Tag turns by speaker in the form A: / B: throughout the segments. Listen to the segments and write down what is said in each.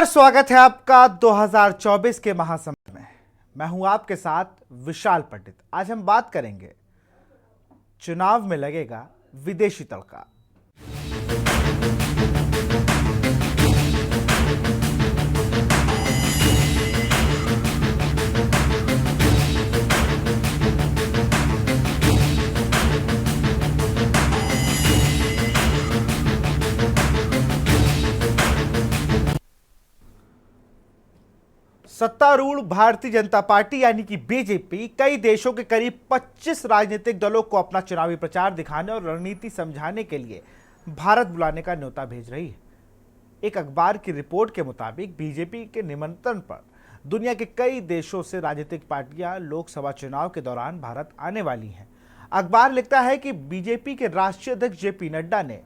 A: स्वागत है आपका 2024 के महासमर में। मैं हूं आपके साथ विशाल पंडित। आज हम बात करेंगे चुनाव में लगेगा विदेशी तड़का। सत्तारूढ़ भारतीय जनता पार्टी यानी कि बीजेपी कई देशों के करीब 25 राजनीतिक दलों को अपना चुनावी प्रचार दिखाने और रणनीति समझाने के लिए भारत बुलाने का न्योता भेज रही है। एक अखबार की रिपोर्ट के मुताबिक बीजेपी के निमंत्रण पर दुनिया के कई देशों से राजनीतिक पार्टियां लोकसभा चुनाव के दौरान भारत आने वाली हैं। अखबार लिखता है कि बीजेपी के राष्ट्रीय अध्यक्ष जेपी नड्डा ने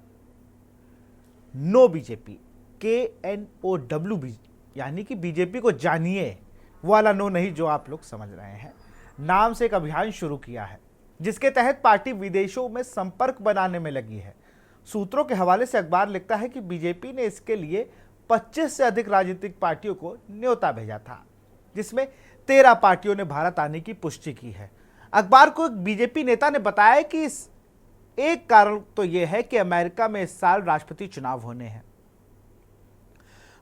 A: नो बीजेपी KNOW यानी कि बीजेपी को जानिए वाला नो नहीं जो आप लोग समझ रहे हैं, नाम से एक अभियान शुरू किया है जिसके तहत पार्टी विदेशों में संपर्क बनाने में लगी है। सूत्रों के हवाले से अखबार लिखता है कि बीजेपी ने इसके लिए 25 से अधिक राजनीतिक पार्टियों को न्योता भेजा था, जिसमें 13 पार्टियों ने भारत आने की पुष्टि की है। अखबार को एक बीजेपी नेता ने बताया कि इस एक कारण तो यह है कि अमेरिका में इस साल राष्ट्रपति चुनाव होने हैं।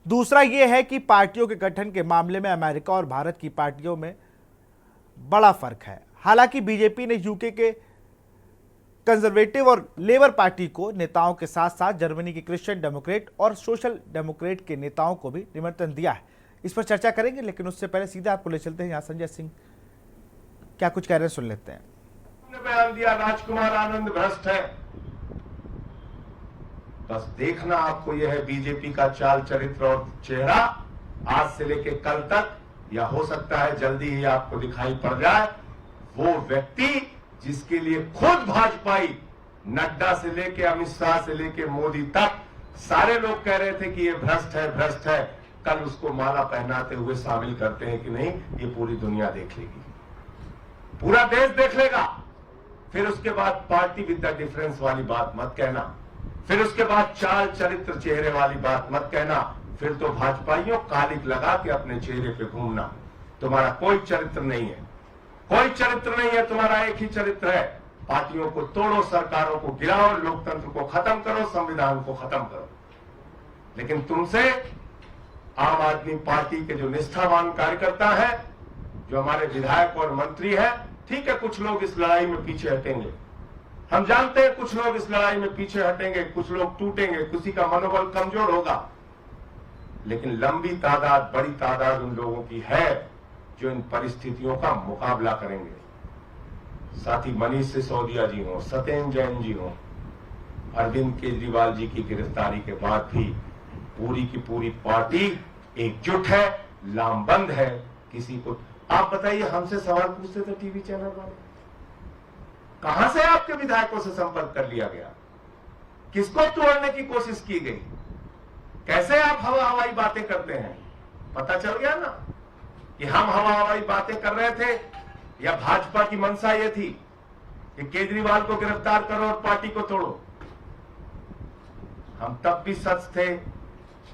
A: दूसरा यह है कि पार्टियों के गठन के मामले में अमेरिका और भारत की पार्टियों में बड़ा फर्क है। हालांकि बीजेपी ने यूके के कंजर्वेटिव और लेबर पार्टी को नेताओं के साथ साथ जर्मनी के क्रिश्चियन डेमोक्रेट और सोशल डेमोक्रेट के नेताओं को भी निमंत्रण दिया है। इस पर चर्चा करेंगे, लेकिन उससे पहले सीधा आपको ले चलते हैं यहाँ संजय सिंह क्या कुछ कह रहे हैं, सुन लेते हैं।
B: बयान दिया राजकुमार आनंद भ्रष्ट है। बस देखना आपको यह है बीजेपी का चाल चरित्र और चेहरा आज से लेके कल तक, या हो सकता है जल्दी ही आपको दिखाई पड़ जाए, वो व्यक्ति जिसके लिए खुद भाजपाई नड्डा से लेके अमित शाह से लेके मोदी तक सारे लोग कह रहे थे कि ये भ्रष्ट है, कल उसको माला पहनाते हुए शामिल करते हैं कि नहीं, ये पूरी दुनिया देख लेगी, पूरा देश देख लेगा। फिर उसके बाद पार्टी विद द डिफरेंस वाली बात मत कहना, फिर उसके बाद चाल चरित्र चेहरे वाली बात मत कहना, फिर तो भाजपाइयों कालिक लगा के अपने चेहरे पे घूमना। तुम्हारा कोई चरित्र नहीं है, कोई चरित्र नहीं है, तुम्हारा एक ही चरित्र है, पार्टियों को तोड़ो, सरकारों को गिराओ, लोकतंत्र को खत्म करो, संविधान को खत्म करो। लेकिन तुमसे आम आदमी पार्टी के जो निष्ठावान कार्यकर्ता है, जो हमारे विधायक और मंत्री है, ठीक है कुछ लोग इस लड़ाई में पीछे हटेंगे, हम जानते हैं कुछ लोग इस लड़ाई में पीछे हटेंगे, कुछ लोग टूटेंगे, किसी का मनोबल कमजोर होगा, लेकिन लंबी तादाद, बड़ी तादाद उन लोगों की है जो इन परिस्थितियों का मुकाबला करेंगे। साथी मनीष सिसोदिया जी हो, सत्येंद्र जैन जी हो, अरविंद केजरीवाल जी की गिरफ्तारी के बाद भी पूरी की पूरी पार्टी एकजुट है, लामबंद है। किसी को आप बताइए, हमसे सवाल पूछते थे टीवी चैनल वाले, कहां से आपके विधायकों से संपर्क कर लिया गया, किसको तोड़ने की कोशिश की गई, कैसे आप हवाई बातें करते हैं? पता चल गया ना कि हम हवाई बातें कर रहे थे, या भाजपा की मंशा यह थी कि केजरीवाल को गिरफ्तार करो और पार्टी को तोड़ो। हम तब भी सच थे,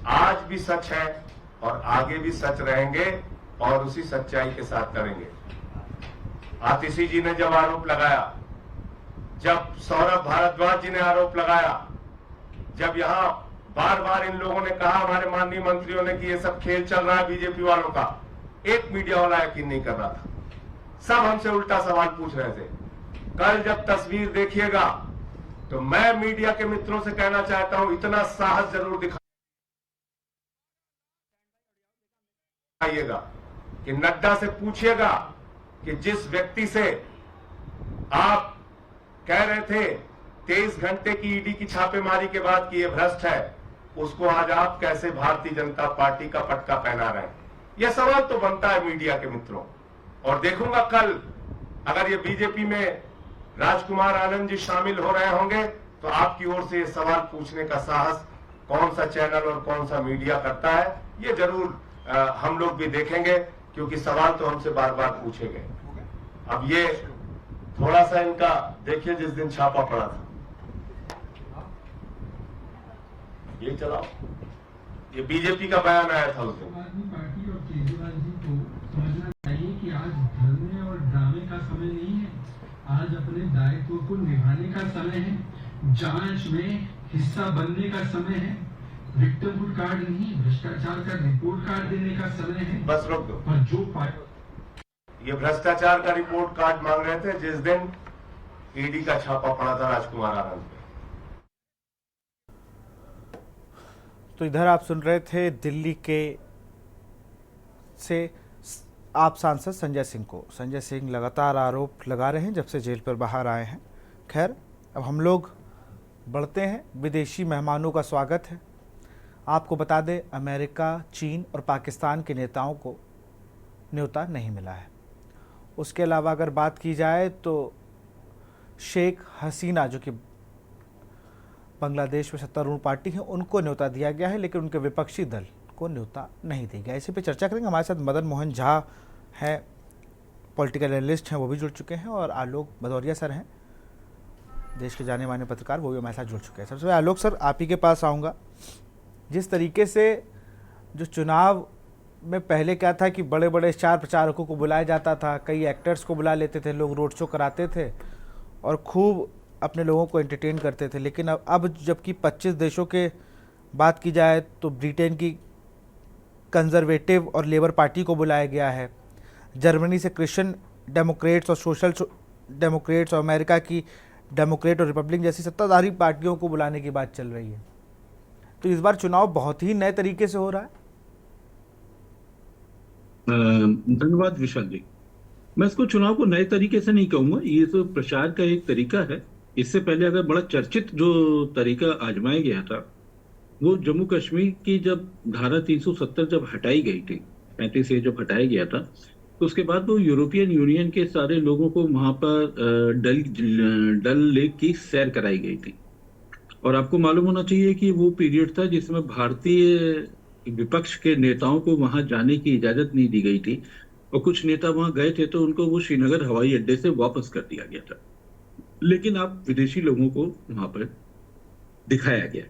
B: आज भी सच है और आगे भी सच रहेंगे और उसी सच्चाई के साथ करेंगे। आतिशी जी ने जब आरोप लगाया, जब सौरभ भारद्वाज जी ने आरोप लगाया, जब यहां बार बार इन लोगों ने कहा, हमारे माननीय मंत्रियों ने, कि ये सब खेल चल रहा है बीजेपी वालों का, एक मीडिया वाला यकीन नहीं कर रहा था, सब हमसे उल्टा सवाल पूछ रहे थे। कल जब तस्वीर देखिएगा तो मैं मीडिया के मित्रों से कहना चाहता हूं, इतना साहस जरूर दिखाइएगा कि नड्डा से पूछिएगा कि जिस व्यक्ति से आप कह रहे थे 23 घंटे की ईडी की छापेमारी के बाद कि ये भ्रष्ट है, उसको आज आप कैसे भारतीय जनता पार्टी का पटका पहना रहे हैं? यह सवाल तो बनता है मीडिया के मित्रों। और देखूंगा कल अगर ये बीजेपी में राजकुमार आनंद जी शामिल हो रहे होंगे तो आपकी ओर से ये सवाल पूछने का साहस कौन सा चैनल और कौन सा मीडिया करता है, ये जरूर हम लोग भी देखेंगे, क्योंकि सवाल तो हमसे बार बार पूछे गए। अब ये थोड़ा सा इनका देखिए, जिस दिन छापा पड़ा था, ये चलाओ, ये बीजेपी का बयान आया था उस दिन।
C: आम आदमी पार्टी और केजरीवाल जी को समझना चाहिए कि आज धरने और ड्रामे का समय नहीं है, आज अपने दायित्व को निभाने का समय है, जांच में हिस्सा बनने का समय है, विक्टिमहुड कार्ड नहीं, भ्रष्टाचार का रिपोर्ट कार्ड देने का समय है।
B: बस रोक दो।
C: और जो
B: ये भ्रष्टाचार का रिपोर्ट कार्ड मांग रहे थे जिस दिन ईडी का छापा पड़ा था राजकुमार आनंद पे।
A: तो इधर आप सुन रहे थे दिल्ली के से आप सांसद संजय सिंह को। संजय सिंह लगातार आरोप लगा रहे हैं जब से जेल पर बाहर आए हैं। खैर, अब हम लोग बढ़ते हैं। विदेशी मेहमानों का स्वागत है। आपको बता दें, अमेरिका, चीन और पाकिस्तान के नेताओं को न्योता नहीं मिला है। उसके अलावा अगर बात की जाए तो शेख हसीना, जो कि बांग्लादेश में सत्तारूढ़ पार्टी है, उनको न्योता दिया गया है, लेकिन उनके विपक्षी दल को न्योता नहीं दिया गया। इसी पे चर्चा करेंगे। हमारे साथ मदन मोहन झा हैं, पॉलिटिकल एनालिस्ट हैं, वो भी जुड़ चुके हैं, और आलोक भदौरिया सर हैं, देश के जाने माने पत्रकार, वो भी हमारे साथ जुड़ चुके हैं। सबसे पहले आलोक सर, आप ही के पास आऊँगा। जिस तरीके से जो चुनाव में पहले क्या था कि बड़े बड़े स्टार प्रचारकों को बुलाया जाता था, कई एक्टर्स को बुला लेते थे, लोग रोड शो कराते थे और खूब अपने लोगों को एंटरटेन करते थे। लेकिन अब जबकि 25 देशों के बात की जाए तो ब्रिटेन की कंजर्वेटिव और लेबर पार्टी को बुलाया गया है, जर्मनी से क्रिश्चियन डेमोक्रेट्स और सोशल डेमोक्रेट्स, और अमेरिका की डेमोक्रेट और रिपब्लिक जैसी सत्ताधारी पार्टियों को बुलाने की बात चल रही है। तो इस बार चुनाव बहुत ही नए तरीके से हो रहा है।
D: धन्यवाद विशाल जी। मैं इसको चुनाव को नए तरीके से नहीं कहूंगा, ये तो प्रचार का एक तरीका है। इससे पहले अगर बड़ा चर्चित जो तरीका आजमाया गया था वो जम्मू कश्मीर की जब धारा 370 जब हटाई गई थी, 35 से जब हटाया गया था, तो उसके बाद वो यूरोपियन यूनियन के सारे लोगों को वहां पर डल लेक की सैर कराई गई थी। और आपको मालूम होना चाहिए कि वो पीरियड था जिसमें भारतीय विपक्ष के नेताओं को वहां जाने की इजाजत नहीं दी गई थी, और कुछ नेता वहां गए थे तो उनको वो श्रीनगर हवाई अड्डे से वापस कर दिया गया था। लेकिन आप विदेशी लोगों को वहां पर दिखाया गया।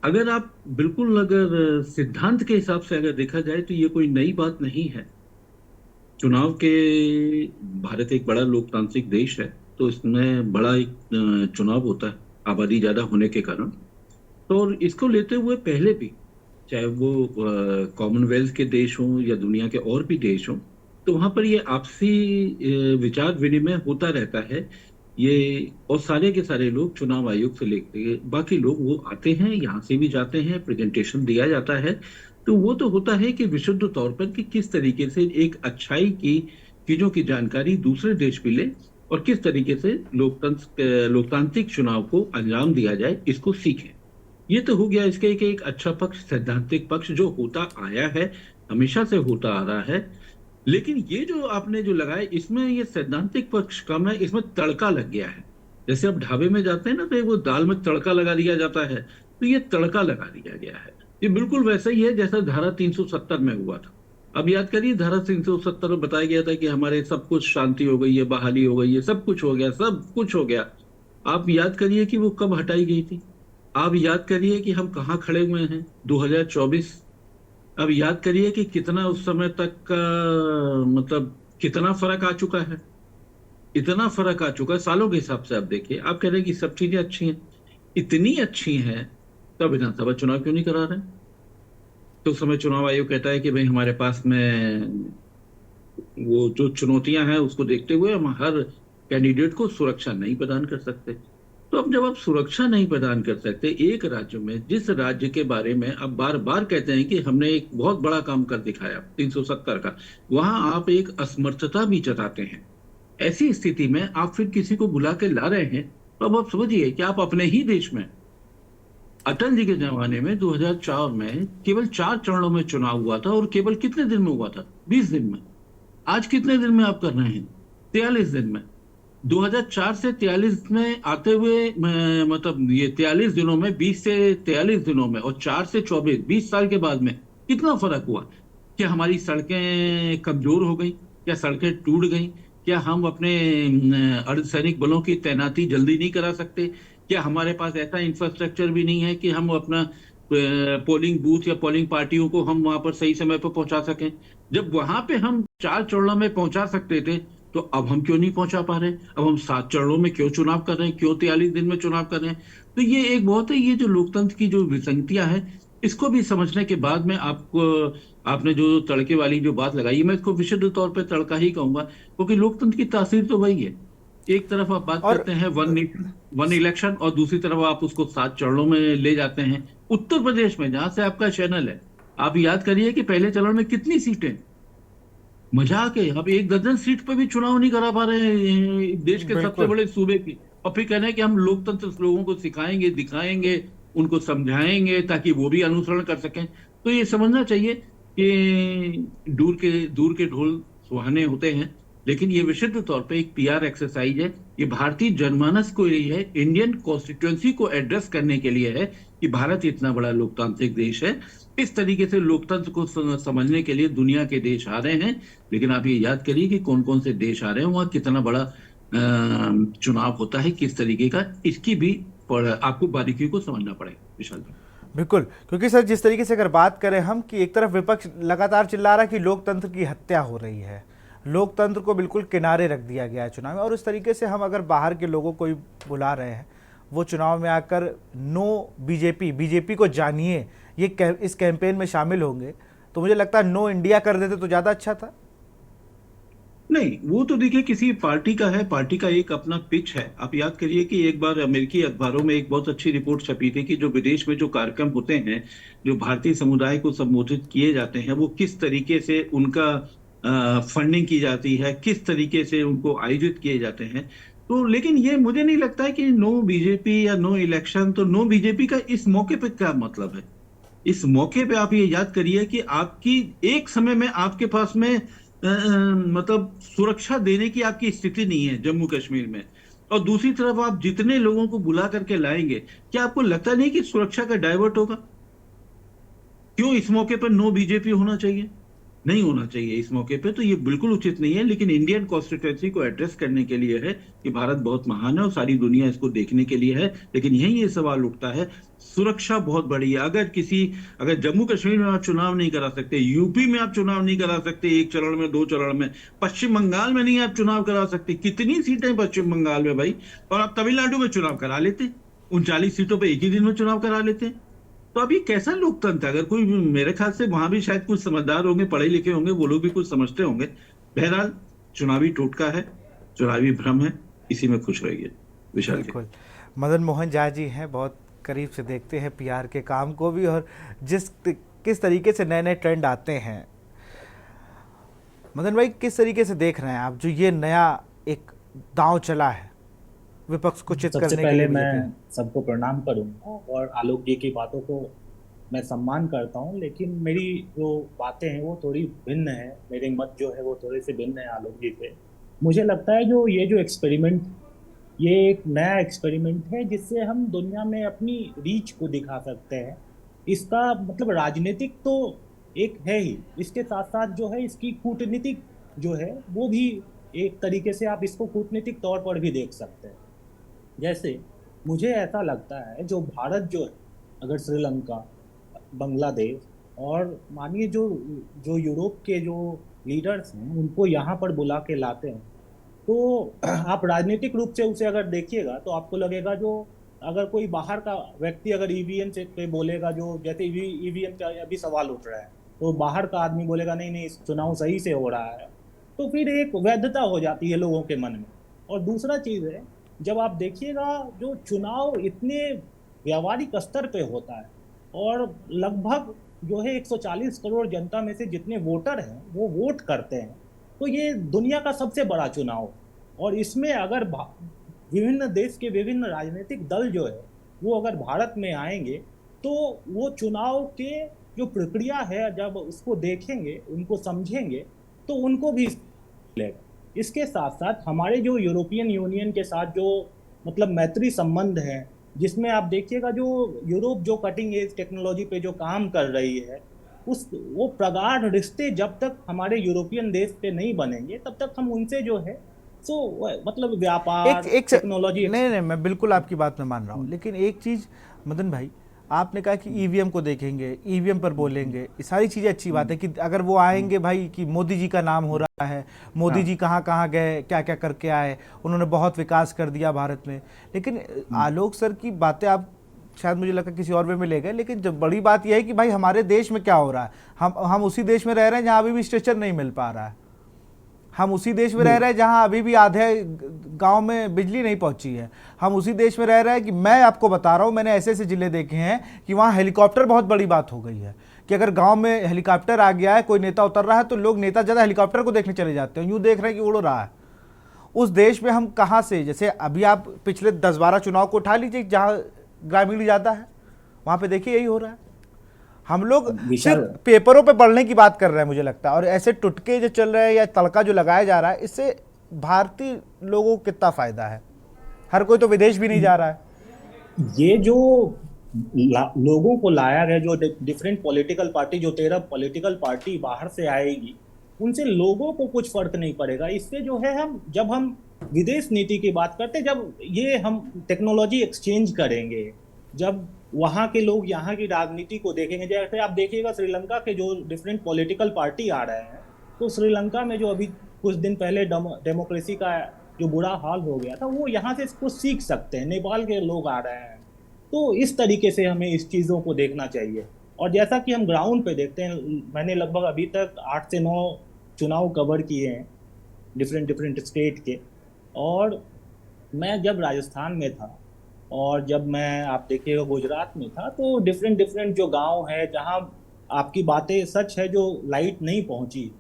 D: अगर आप बिल्कुल अगर सिद्धांत के हिसाब से अगर देखा जाए तो ये कोई नई बात नहीं है। चुनाव के भारत एक बड़ा लोकतांत्रिक देश है, तो इसमें बड़ा एक चुनाव होता है आबादी ज्यादा होने के कारण। तो इसको लेते हुए पहले भी, चाहे वो कॉमनवेल्थ के देश हों या दुनिया के और भी देश हों, तो वहां पर ये आपसी विचार विनिमय होता रहता है। ये और सारे के सारे लोग चुनाव आयोग से लेकर बाकी लोग वो आते हैं, यहाँ से भी जाते हैं, प्रेजेंटेशन दिया जाता है। तो वो तो होता है कि विशुद्ध तौर पर कि किस तरीके से एक अच्छाई की चीजों की जानकारी दूसरे देश भी ले और किस तरीके से लोकतांत्रिक चुनाव को अंजाम दिया जाए, इसको सीखें। ये तो हो गया इसके एक अच्छा पक्ष, सैद्धांतिक पक्ष जो होता आया है, हमेशा से होता आ रहा है। लेकिन ये जो आपने जो लगाया, इसमें ये सैद्धांतिक पक्ष कम है, इसमें तड़का लग गया है। जैसे आप ढाबे में जाते हैं ना, तो वो दाल में तड़का लगा दिया जाता है, तो ये तड़का लगा दिया गया है। ये बिल्कुल वैसा ही है जैसा धारा 370 में हुआ था। अब याद करिए, धारा 370 में बताया गया था कि हमारे सब कुछ शांति हो गई है, बहाली हो गई है, सब कुछ हो गया, सब कुछ हो गया। आप याद करिए कि वो कब हटाई गई थी। आप याद करिए कि हम कहाँ खड़े हुए हैं, 2024। अब याद करिए कि कितना उस समय तक का मतलब कितना फर्क आ चुका है, इतना फर्क आ चुका है सालों के हिसाब से। आप देखिए, आप कह रहे हैं कि सब चीजें अच्छी हैं, इतनी अच्छी हैं, तब विधानसभा चुनाव क्यों नहीं करा रहे? तो उस समय चुनाव आयोग कहता है कि भाई हमारे पास में वो जो चुनौतियां हैं उसको देखते हुए हम हर कैंडिडेट को सुरक्षा नहीं प्रदान कर सकते। तो अब जब आप सुरक्षा नहीं प्रदान कर सकते एक राज्य में, जिस राज्य के बारे में आप बार बार कहते हैं कि हमने एक बहुत बड़ा काम कर दिखाया 370 का, वहां आप एक असमर्थता भी जताते हैं। ऐसी स्थिति में आप फिर किसी को बुला के ला रहे हैं, तो अब आप समझिए कि आप अपने ही देश में, अटल जी के जमाने में 2004 में केवल 4 चरणों में चुनाव हुआ था, और केवल कितने दिन में हुआ था? 20 दिन में। आज कितने दिन में आप कर रहे हैं? 43 दिन में। 2004 से 43 में आते हुए मतलब ये 43 दिनों में, 20 से 43 दिनों में और 4 से 24, 20 साल के बाद में कितना फर्क हुआ? क्या हमारी सड़कें कमजोर हो गई? क्या सड़कें टूट गई? क्या हम अपने अर्धसैनिक बलों की तैनाती जल्दी नहीं करा सकते? क्या हमारे पास ऐसा इंफ्रास्ट्रक्चर भी नहीं है कि हम अपना पोलिंग बूथ या पोलिंग पार्टियों को हम वहां पर सही समय पर पहुंचा सकें। जब वहां पे हम 4 चरणों में पहुंचा सकते थे, तो अब हम क्यों नहीं पहुंचा पा रहे? अब हम 7 चरणों में क्यों चुनाव कर रहे हैं, क्यों 43 दिन में चुनाव कर रहे हैं? तो ये एक बहुत है, ये जो लोकतंत्र की जो विसंगतियां हैं, इसको भी समझने के बाद में आपको, आपने जो तड़के वाली जो बात लगाई, मैं इसको विशुद्ध तौर पे तड़का ही कहूंगा, क्योंकि लोकतंत्र की तासीर तो वही है। एक तरफ आप बात
A: और
D: करते हैं वन इलेक्शन, और दूसरी तरफ आप उसको 7 चरणों में ले जाते हैं। उत्तर प्रदेश में, जहां से आपका चैनल है, आप याद करिए कि पहले चरण में कितनी सीटें, मजाक है, अब 1 दर्जन सीट पे भी चुनाव नहीं करा पा रहे हैं देश के सबसे
A: बिल्कुल
D: बड़े सूबे की। और फिर कहना है कि हम लोकतंत्र लोगों को सिखाएंगे, दिखाएंगे, उनको समझाएंगे ताकि वो भी अनुसरण कर सकें। तो ये समझना चाहिए कि दूर के ढोल सुहाने होते हैं, लेकिन ये विशुद्ध तौर पे एक पीआर एक्सरसाइज है। ये भारतीय जनमानस को लिए है, इंडियन कॉन्स्टिट्यूएंसी को एड्रेस करने के लिए है कि भारत इतना बड़ा लोकतांत्रिक देश है। इस तरीके से लोकतंत्र को समझने के लिए दुनिया के देश आ रहे हैं। लेकिन आप ये याद करिए कि कौन कौन से देश आ रहे हैं, वहां कितना बड़ा चुनाव होता है, किस तरीके का, इसकी भी आपको बारीकियों को समझना पड़ेगा विशाल जी।
A: बिल्कुल, क्योंकि सर जिस तरीके से अगर बात करें हम कि एक तरफ विपक्ष लगातार चिल्ला रहा है कि लोकतंत्र की हत्या हो रही है, लोकतंत्र को बिल्कुल किनारे रख दिया गया है चुनाव में, और उस तरीके से हम अगर बाहर के लोगों को ही बुला रहे हैं वो चुनाव में आकर नो बीजेपी को जानिए ये इस कैंपेन में शामिल होंगे, तो मुझे लगता है नो इंडिया कर देते तो ज़्यादा अच्छा था।
D: नहीं, वो तो देखिए किसी पार्टी का है, पार्टी का एक अपना पिच है। आप याद करिए कि एक बार अमेरिकी अखबारों में एक बहुत अच्छी रिपोर्ट छपी थी कि जो विदेश में जो कार्यक्रम होते हैं, जो भारतीय समुदाय को संबोधित किए जाते हैं, वो किस तरीके से उनका फंडिंग की जाती है, किस तरीके से उनको आयोजित किए जाते हैं। तो लेकिन ये मुझे नहीं लगता है कि नो बीजेपी या नो इलेक्शन, तो नो बीजेपी का इस मौके पे क्या मतलब है? इस मौके पे आप ये याद करिए कि आपकी एक समय में आपके पास में मतलब सुरक्षा देने की आपकी स्थिति नहीं है जम्मू कश्मीर में, और दूसरी तरफ आप जितने लोगों को बुला करके लाएंगे, क्या आपको लगता नहीं कि सुरक्षा का डाइवर्ट होगा? क्यों इस मौके पर नो बीजेपी होना चाहिए? नहीं होना चाहिए इस मौके पे, तो ये बिल्कुल उचित नहीं है। लेकिन इंडियन कॉन्स्टिट्यूएंसी को एड्रेस करने के लिए है कि भारत बहुत महान है और सारी दुनिया इसको देखने के लिए है। लेकिन यही ये सवाल उठता है, सुरक्षा बहुत बड़ी है। अगर जम्मू कश्मीर में आप चुनाव नहीं करा सकते, यूपी में आप चुनाव नहीं करा सकते 1 चरण में, 2 चरण में, पश्चिम बंगाल में नहीं आप चुनाव करा सकते, कितनी सीटें पश्चिम बंगाल में भाई, और आप तमिलनाडु में चुनाव करा लेते, 39 सीटों पर एक ही दिन में चुनाव करा लेते। तो अभी कैसा लोकतंत्र? अगर कोई, मेरे ख्याल से वहां भी शायद कुछ समझदार होंगे, पढ़े लिखे होंगे, वो लोग भी कुछ समझते होंगे। बहरहाल चुनावी टोटका है, चुनावी भ्रम है, इसी में खुश रहिए विशाल जी।
A: बिल्कुल, मदन मोहन झा जी हैं, बहुत करीब से देखते हैं पीआर के काम को भी, और किस तरीके से नए नए ट्रेंड आते हैं। मदन भाई, किस तरीके से देख रहे हैं आप जो ये नया एक दांव चला है विपक्ष को चित करने के लिए?
E: सबसे पहले मैं सबको प्रणाम करूंगा और आलोक जी की बातों को मैं सम्मान करता हूं, लेकिन मेरी जो बातें हैं वो थोड़ी भिन्न है, मेरे मत जो है वो थोड़े से भिन्न है आलोक जी से। मुझे लगता है ये जो एक्सपेरिमेंट, ये एक नया एक्सपेरिमेंट है जिससे हम दुनिया में अपनी रीच को दिखा सकते हैं। इसका मतलब राजनीतिक तो एक है ही, इसके साथ साथ जो है इसकी कूटनीतिक जो है वो भी एक तरीके से आप इसको कूटनीतिक तौर पर भी देख सकते हैं। जैसे मुझे ऐसा लगता है जो भारत जो है, अगर श्रीलंका, बांग्लादेश और मानिए जो यूरोप के जो लीडर्स हैं उनको यहाँ पर बुला के लाते हैं, तो आप राजनीतिक रूप से उसे अगर देखिएगा तो आपको लगेगा जो अगर कोई बाहर का व्यक्ति अगर ईवीएम से पे बोलेगा, जो जैसे ईवीएम का अभी सवाल उठ रहा है, तो बाहर का आदमी बोलेगा नहीं नहीं चुनाव सही से हो रहा है, तो फिर एक वैधता हो जाती है लोगों के मन में। और दूसरा चीज़ है, जब आप देखिएगा जो चुनाव इतने व्यावहारिक स्तर पे होता है और लगभग जो है 140 करोड़ जनता में से जितने वोटर हैं वो वोट करते हैं, तो ये दुनिया का सबसे बड़ा चुनाव। और इसमें अगर विभिन्न देश के विभिन्न राजनीतिक दल जो है वो अगर भारत में आएंगे तो वो चुनाव के जो प्रक्रिया है जब उसको देखेंगे, उनको समझेंगे, तो उनको भी मिलेगा। इसके साथ साथ हमारे जो यूरोपियन यूनियन के साथ जो मतलब मैत्री संबंध है, जिसमें आप देखिएगा जो यूरोप जो कटिंग एज टेक्नोलॉजी पे जो काम कर रही है, वो प्रगाढ़ रिश्ते जब तक हमारे यूरोपियन देश पे नहीं बनेंगे तब तक हम उनसे जो है मतलब व्यापार टेक्नोलॉजी।
A: नहीं, मैं बिल्कुल आपकी बात में मान रहा हूँ, लेकिन एक चीज़ मदन भाई, आपने कहा कि ईवीएम को देखेंगे, ईवीएम पर बोलेंगे, ये सारी चीज़ें अच्छी बात है कि अगर वो आएंगे भाई कि मोदी जी का नाम हो रहा है, मोदी जी कहाँ कहाँ गए, क्या क्या करके आए, उन्होंने बहुत विकास कर दिया भारत में। लेकिन आलोक सर की बातें आप शायद मुझे लगता है किसी और वे में ले गए, लेकिन जब बड़ी बात यह है कि भाई हमारे देश में क्या हो रहा है, हम उसी देश में रह रहे हैं जहाँ अभी भी स्ट्रेचर नहीं मिल पा रहा है, हम उसी देश में रह रहे हैं जहां अभी भी आधे गांव में बिजली नहीं पहुंची है, हम उसी देश में रह रहे हैं कि मैं आपको बता रहा हूं, मैंने ऐसे ऐसे जिले देखे हैं कि वहां हेलीकॉप्टर बहुत बड़ी बात हो गई है कि अगर गांव में हेलीकॉप्टर आ गया है, कोई नेता उतर रहा है तो लोग नेता ज्यादा हेलीकॉप्टर को देखने चले जाते हैं, यूं देख रहे हैं कि उड़ रहा है। उस देश में हम कहां से, जैसे अभी आप पिछले 10-12 चुनाव को उठा लीजिए जहां ग्रामीण ज्यादा है, वहां पे देखिए यही हो रहा है। हम लोग सिर्फ पेपरों पे पढ़ने की बात कर रहे हैं मुझे लगता है, और ऐसे टुटके जो चल रहे हैं या तड़का जो लगाया जा रहा है, इससे भारतीय लोगों को कितना फायदा है? हर कोई तो विदेश भी नहीं जा रहा है।
E: ये जो लोगों को लाया गया, जो डिफरेंट पॉलिटिकल पार्टी, जो 13 पॉलिटिकल पार्टी बाहर से आएगी, उनसे लोगों को कुछ फर्क नहीं पड़ेगा। इससे जो है जब हम विदेश नीति की बात करते हैं, जब ये हम टेक्नोलॉजी एक्सचेंज करेंगे, जब वहाँ के लोग यहाँ की राजनीति को देखेंगे, जैसे आप देखिएगा श्रीलंका के जो डिफरेंट पॉलिटिकल पार्टी आ रहे हैं, तो श्रीलंका में जो अभी कुछ दिन पहले डेमोक्रेसी का जो बुरा हाल हो गया था, वो यहाँ से कुछ सीख सकते हैं। नेपाल के लोग आ रहे हैं, तो इस तरीके से हमें इस चीज़ों को देखना चाहिए। और जैसा कि हम ग्राउंड पे देखते हैं, मैंने लगभग अभी तक 8 से 9 चुनाव कवर किए हैं डिफरेंट स्टेट के, और मैं जब राजस्थान में था और जब मैं आप देखिएगा गुजरात में था, तो डिफरेंट जो गांव है जहां आपकी बातें सच है, जो लाइट नहीं पहुंची,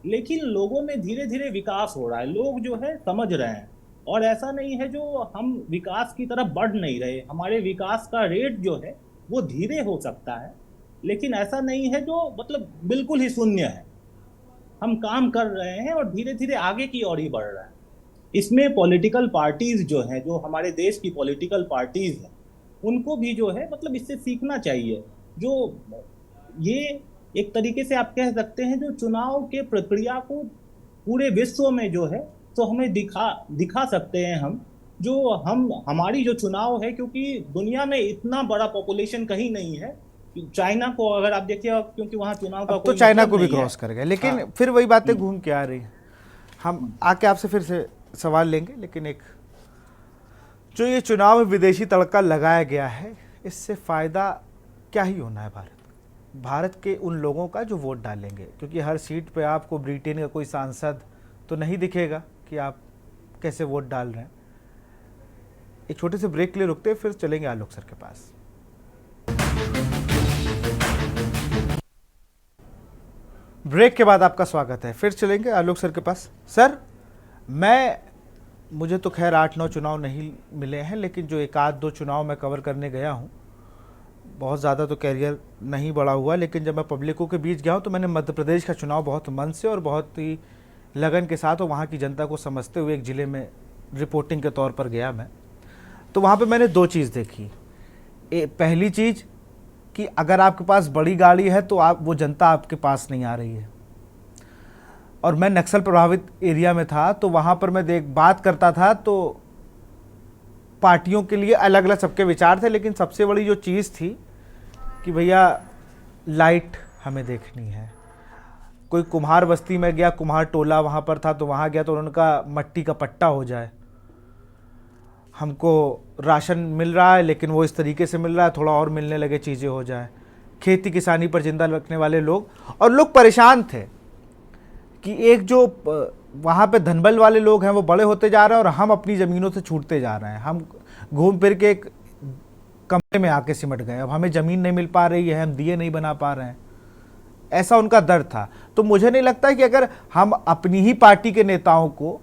E: लेकिन लोगों में धीरे धीरे विकास हो रहा है, लोग जो है समझ रहे हैं। और ऐसा नहीं है जो हम विकास की तरफ बढ़ नहीं रहे, हमारे विकास का रेट जो है वो धीरे हो सकता है, लेकिन ऐसा नहीं है जो मतलब बिल्कुल ही शून्य है। हम काम कर रहे हैं और धीरे धीरे आगे की ओर ही बढ़ रहे हैं। इसमें पॉलिटिकल पार्टीज जो हैं, जो हमारे देश की पॉलिटिकल पार्टीज हैं, उनको भी जो है मतलब इससे सीखना चाहिए। जो ये एक तरीके से आप कह सकते हैं, जो चुनाव के प्रक्रिया को पूरे विश्व में जो है तो हमें दिखा सकते हैं हम, जो हमारी जो चुनाव है, क्योंकि दुनिया में इतना बड़ा पॉपुलेशन कहीं नहीं है। चाइना को अगर आप देखिए, क्योंकि वहाँ चुनाव का
A: तो चाइना को भी क्रॉस कर गए, लेकिन
E: हाँ।
A: फिर वही बातें घूम के आ रही हैं। हम आके आपसे फिर से सवाल लेंगे, लेकिन एक जो ये चुनाव में विदेशी तड़का लगाया गया है, इससे फायदा क्या ही होना है भारत के उन लोगों का जो वोट डालेंगे, क्योंकि हर सीट पे आपको ब्रिटेन का कोई सांसद तो नहीं दिखेगा कि आप कैसे वोट डाल रहे हैं। एक छोटे से ब्रेक के लिए रुकते हैं, फिर चलेंगे आलोक सर के पास। ब्रेक के बाद आपका स्वागत है, फिर चलेंगे आलोक सर के पास। सर, मुझे तो खैर 8-9 चुनाव नहीं मिले हैं, लेकिन जो 1-2 चुनाव मैं कवर करने गया हूँ, बहुत ज़्यादा तो कैरियर नहीं बढ़ा हुआ, लेकिन जब मैं पब्लिकों के बीच गया हूँ तो मैंने मध्य प्रदेश का चुनाव बहुत मन से और बहुत ही लगन के साथ और वहाँ की जनता को समझते हुए एक ज़िले में रिपोर्टिंग के तौर पर गया मैं। तो वहाँ पे मैंने 2 चीज़ देखी। पहली चीज़ कि अगर आपके पास बड़ी गाड़ी है तो वो जनता आपके पास नहीं आ रही है। और मैं नक्सल प्रभावित एरिया में था, तो वहाँ पर मैं बात करता था तो पार्टियों के लिए अलग अलग सबके विचार थे, लेकिन सबसे बड़ी जो चीज़ थी कि भैया लाइट हमें देखनी है। कोई कुम्हार बस्ती में गया, कुम्हार टोला वहाँ पर था, तो वहाँ गया तो उनका मट्टी का पट्टा हो जाए। हमको राशन मिल रहा है लेकिन वो इस तरीके से मिल रहा है, थोड़ा और मिलने लगे चीज़ें हो जाए। खेती किसानी पर जिंदा रखने वाले लोग, और लोग परेशान थे कि एक जो वहाँ पे धनबल वाले लोग हैं वो बड़े होते जा रहे हैं और हम अपनी ज़मीनों से छूटते जा रहे हैं। हम घूम फिर के एक कमरे में आके सिमट गए, अब हमें ज़मीन नहीं मिल पा रही है, हम दिए नहीं बना पा रहे हैं, ऐसा उनका दर्द था। तो मुझे नहीं लगता कि अगर हम अपनी ही पार्टी के नेताओं को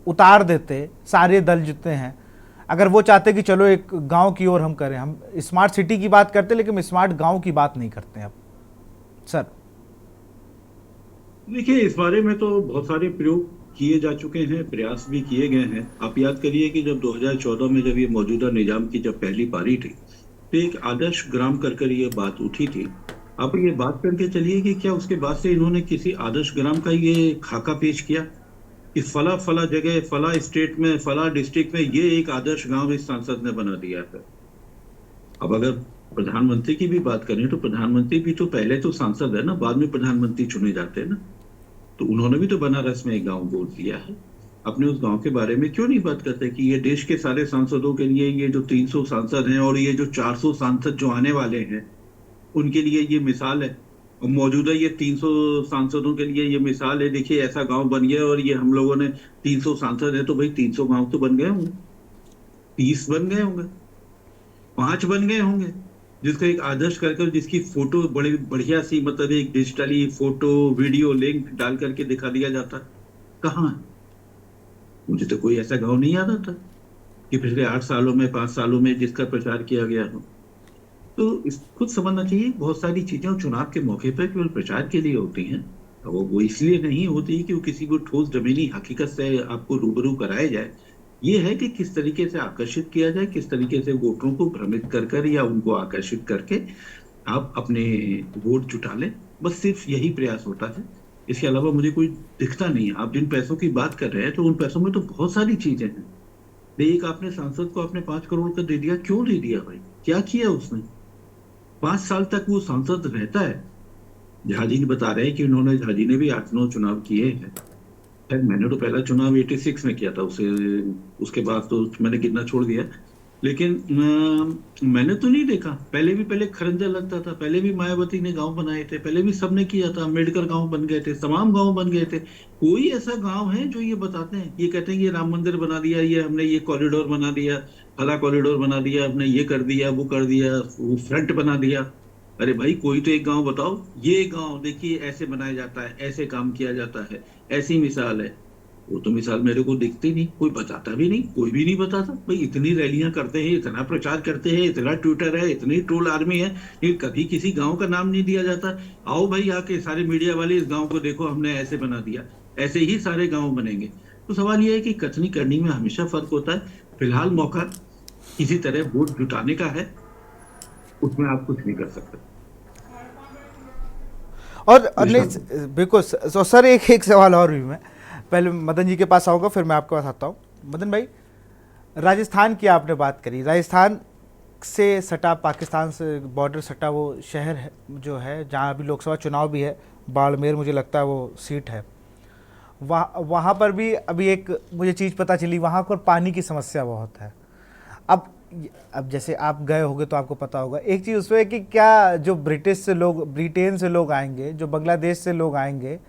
A: उतार देते, सारे दल जितने हैं, अगर वो चाहते कि चलो एक गांव की ओर हम करें, हम स्मार्ट सिटी की बात करते लेकिन स्मार्ट गांव की बात नहीं करते हैं अब। सर
D: देखिए, इस बारे में तो बहुत सारे प्रयोग किए जा चुके हैं, प्रयास भी किए गए हैं। आप याद करिए कि जब 2014 में जब ये मौजूदा निजाम की जब पहली पारी थी, तो एक आदर्श ग्राम कर ये बात उठी थी। आप ये बात करके चलिए कि क्या उसके बाद से इन्होंने किसी आदर्श ग्राम का ये खाका पेश किया कि फला फला जगह, फला स्टेट में, फला डिस्ट्रिक्ट में ये एक आदर्श गांव इस सांसद ने बना दिया है। अब अगर प्रधानमंत्री की भी बात करें तो प्रधानमंत्री भी तो पहले तो सांसद है ना, बाद में प्रधानमंत्री चुने जाते हैं ना। तो उन्होंने भी तो बनारस में एक गांव गोद दिया है। अपने उस गांव के बारे में क्यों नहीं बात करते कि ये देश के सारे सांसदों के लिए, ये जो 300 सांसद हैं और ये जो 400 सांसद जो आने वाले हैं, उनके लिए ये मिसाल है। और मौजूदा ये 300 सांसदों के लिए ये मिसाल है, देखिए ऐसा गांव बन गया और ये हम लोगों ने 300 सांसद है तो भाई 300 गांव तो बन गए होंगे, 30 बन गए होंगे, 5 बन गए होंगे, जिसका एक आदर्श करके, जिसकी फोटो बड़ी बढ़िया सी, मतलब एक डिजिटली फोटो वीडियो लिंक डाल करके दिखा दिया जाता। कहाँ है? मुझे तो कोई ऐसा गांव नहीं याद आता कि पिछले 8 सालों में 5 सालों में जिसका प्रचार किया गया हो। तो इस खुद समझना चाहिए, बहुत सारी चीजें चुनाव के मौके पर केवल प्रचार के लिए होती हैं। वो इसलिए नहीं होती कि वो किसी को ठोस जमीनी हकीकत से आपको रूबरू कराया जाए। ये है कि किस तरीके से आकर्षित किया जाए, किस तरीके से वोटरों को भ्रमित कर या उनको आकर्षित करके आप अपने वोट जुटा लें। बस सिर्फ यही प्रयास होता है, इसके अलावा मुझे कोई दिखता नहीं है। आप जिन पैसों की बात कर रहे हैं तो उन पैसों में तो बहुत सारी चीजें हैं। एक आपने सांसद को आपने 5 करोड़ का दे दिया, क्यों दे दिया भाई? क्या किया उसने? 5 साल तक वो सांसद रहता है। झा जी बता रहे हैं कि उन्होंने, झा जी ने भी 8-9 चुनाव किए हैं। मैंने तो पहला चुनाव 86 में किया था, उसके बाद तो मैंने गिनना छोड़ दिया। लेकिन मैंने तो नहीं देखा, पहले खरंजा लगता था, पहले भी मायावती ने गांव बनाए थे, पहले भी सबने किया था, अम्बेडकर गांव बन गए थे, तमाम गांव बन गए थे। कोई ऐसा गांव है जो ये बताते हैं, ये कहते हैं ये राम मंदिर बना दिया, ये हमने ये कॉरिडोर बना दिया, फला कॉरिडोर बना दिया, हमने ये कर दिया, वो कर दिया, वो फ्रंट बना दिया। अरे भाई कोई तो एक गांव बताओ, ये गांव देखिए ऐसे बनाया जाता है, ऐसे काम किया जाता है, ऐसी मिसाल है। वो तो मिसाल मेरे को दिखती नहीं, कोई बताता भी नहीं, कोई भी नहीं बताता। भाई इतनी रैलियां करते हैं, इतना प्रचार करते हैं, इतना ट्विटर है, इतनी ट्रोल आर्मी है, लेकिन कभी किसी गांव का नाम नहीं दिया जाता। आओ भाई आके सारे मीडिया वाले इस गांव को देखो, हमने ऐसे बना दिया, ऐसे ही सारे गांव बनेंगे। तो सवाल यह है कि कथनी करनी में हमेशा फर्क होता है। फिलहाल मौका किसी तरह वोट जुटाने का है, उसमें आप कुछ नहीं कर सकते।
A: और बिल्कुल सर, एक सवाल और भी, मैं पहले मदन जी के पास आऊँगा, फिर मैं आपके पास आता हूँ। मदन भाई, राजस्थान की आपने बात करी, राजस्थान से सटा, पाकिस्तान से बॉर्डर सटा वो शहर है जो है, जहाँ अभी लोकसभा चुनाव भी है, बाड़मेर मुझे लगता है वो सीट है। वहाँ पर भी अभी एक मुझे चीज़ पता चली, वहाँ पर पानी की समस्या बहुत है। अब जैसे आप गए होंगे तो आपको पता होगा, एक चीज़ उसमें कि क्या जो ब्रिटेन से लोग आएंगे, जो बांग्लादेश से लोग आएंगे,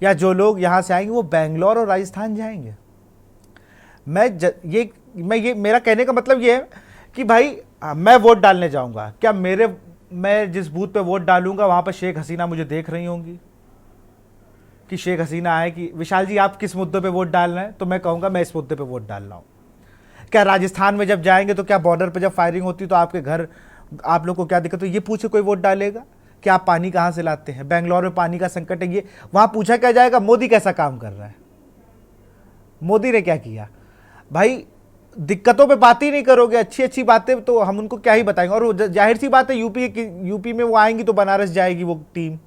A: या जो लोग यहाँ से आएंगे वो बेंगलोर और राजस्थान जाएंगे। मेरा कहने का मतलब ये है कि भाई मैं वोट डालने जाऊँगा, क्या मैं जिस बूथ पे वोट डालूंगा वहाँ पर शेख हसीना मुझे देख रही होंगी कि शेख हसीना आए कि विशाल जी आप किस मुद्दे पे वोट डाल रहे हैं, तो मैं कहूँगा मैं इस मुद्दे पे वोट डाल रहा हूँ। क्या राजस्थान में जब जाएंगे तो क्या बॉर्डर पे जब फायरिंग होती तो आपके घर, आप लोग को क्या दिक्कत, तो ये पूछे कोई वोट डालेगा कि आप पानी कहाँ से लाते हैं? बेंगलोर में पानी का संकट है, ये वहाँ पूछा क्या जाएगा मोदी कैसा काम कर रहा है, मोदी ने क्या किया? भाई दिक्कतों पे बात ही नहीं करोगे, अच्छी अच्छी बातें तो हम उनको क्या ही बताएंगे। और जाहिर सी बात है यूपी में वो आएंगी तो बनारस जाएगी वो टीम,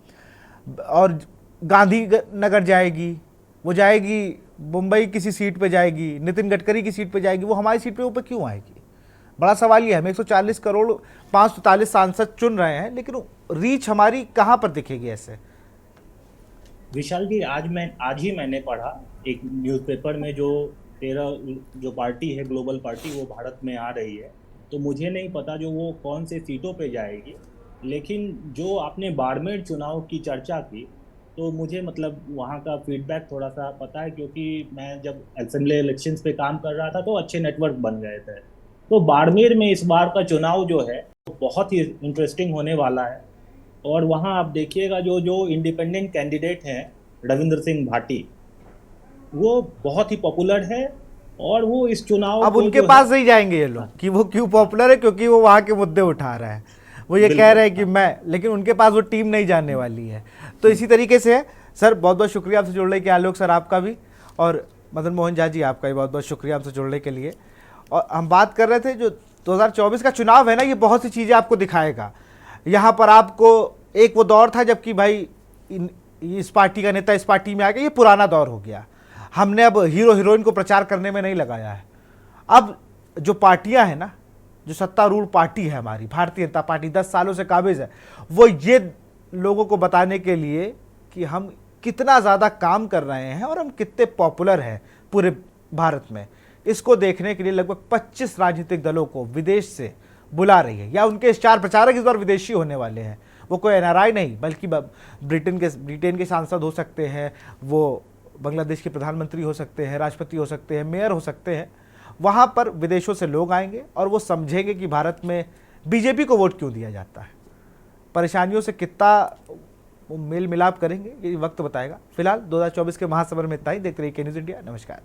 A: और गांधीनगर जाएगी, वो जाएगी मुंबई किसी सीट पे जाएगी, नितिन गडकरी की सीट पे जाएगी, वो हमारी सीट पे ऊपर क्यों आएगी? बड़ा सवाल ये है। हम 140 करोड़ 543 सांसद चुन रहे हैं, लेकिन रीच हमारी कहाँ पर दिखेगी ऐसे?
E: विशाल जी, आज ही मैंने पढ़ा एक न्यूज़पेपर में, जो 13 जो पार्टी है, ग्लोबल पार्टी, वो भारत में आ रही है। तो मुझे नहीं पता जो वो कौन से सीटों पे जाएगी, लेकिन जो आपने बाड़मेर चुनाव की चर्चा की, तो मुझे मतलब वहाँ का फीडबैक थोड़ा सा पता है, क्योंकि मैं जब असेंबली इलेक्शंस पे काम कर रहा था तो अच्छे नेटवर्क बन गए थे। तो बाड़मेर में इस बार का चुनाव जो है वो बहुत ही इंटरेस्टिंग होने वाला है। और वहाँ आप देखिएगा जो इंडिपेंडेंट कैंडिडेट हैं, रविंद्र सिंह भाटी, वो बहुत ही पॉपुलर है। और वो इस चुनाव
A: अब उनके पास नहीं जाएंगे ये लोग कि वो क्यों पॉपुलर है, क्योंकि वो वहाँ के मुद्दे उठा रहे हैं, वो ये कह रहे हैं कि लेकिन उनके पास वो टीम नहीं जाने वाली है। तो इसी तरीके से है। सर बहुत बहुत शुक्रिया आपसे जुड़ने के, आलोक सर आपका भी, और मदन मोहन झा जी आपका भी बहुत बहुत शुक्रिया हमसे जुड़ने के लिए। और हम बात कर रहे थे जो 2024 का चुनाव है ना, ये बहुत सी चीज़ें आपको दिखाएगा। यहाँ पर आपको एक वो दौर था जबकि भाई इस पार्टी का नेता इस पार्टी में आ गया, ये पुराना दौर हो गया। हमने अब हीरो हीरोइन को प्रचार करने में नहीं लगाया है। अब जो पार्टियां हैं ना, जो सत्तारूढ़ पार्टी है हमारी भारतीय जनता पार्टी 10 सालों से काबिज है, वो ये लोगों को बताने के लिए कि हम कितना ज़्यादा काम कर रहे हैं और हम कितने पॉपुलर हैं पूरे भारत में, इसको देखने के लिए लगभग 25 राजनीतिक दलों को विदेश से बुला रही है, या उनके स्टार प्रचारक इस बार विदेशी होने वाले हैं। वो कोई एनआरआई नहीं, बल्कि ब्रिटेन के सांसद हो सकते हैं, वो बांग्लादेश के प्रधानमंत्री हो सकते हैं, राष्ट्रपति हो सकते हैं, मेयर हो सकते हैं। वहाँ पर विदेशों से लोग आएंगे और वो समझेंगे कि भारत में बीजेपी को वोट क्यों दिया जाता है। परेशानियों से कितना वो मेल मिलाप करेंगे ये वक्त बताएगा। फिलहाल 2024 के महासमर में इतना ही। देखते रहिए के न्यूज़ इंडिया। नमस्कार।